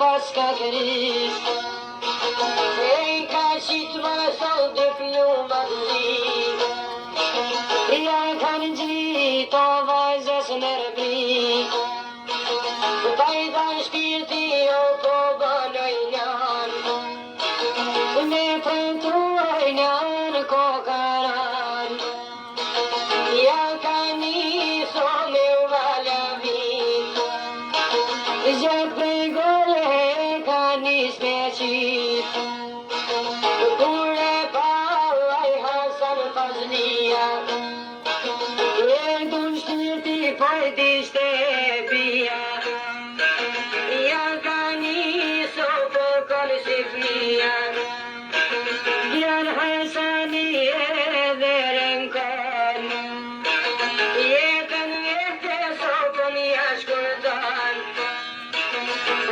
pas ka kërish e ka qitë më sot dhe pluma të zi ja kanë gjitë o vajzës në rëbri Tajta shpirti o po bënoj njan me prëntuaj njan kokaran ja ka niso me u valavin gjak prej gole ka nis me qit kur e pallaj Hasan Fazlia e dun shpirti po e dishte bia ja ka niso po kone si flia Jan Hasani edhe rënkon jetën jetë sopën jashkurdan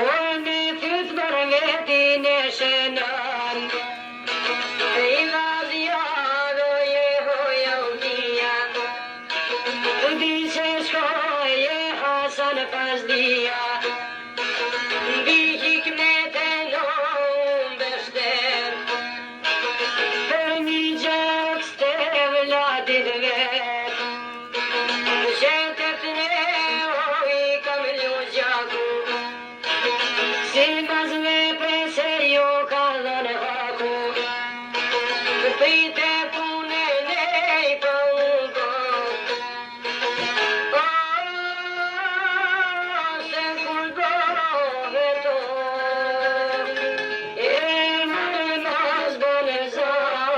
o në fytë për vetin e shënon i vazja dhe hoja unia di se shkoje Hasan Fazlia di hikmetën o mbështer për një gjak stevladit vet Shetët ne o i kam lu gjaku si mazve prese jo ka dhënë haku Pite punën e i pëllko se kur dove to e më mas bënë zare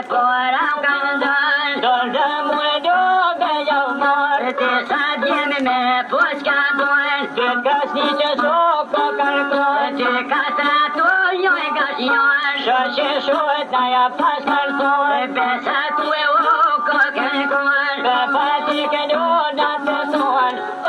por am gandar dor de mure do be jau mar te sa djemi me poçka dor te kasni te soko karkor te katrato jo e gashion shoqe shoet na ja pas karkor besa tu e o kokën kor be pati ke do na te son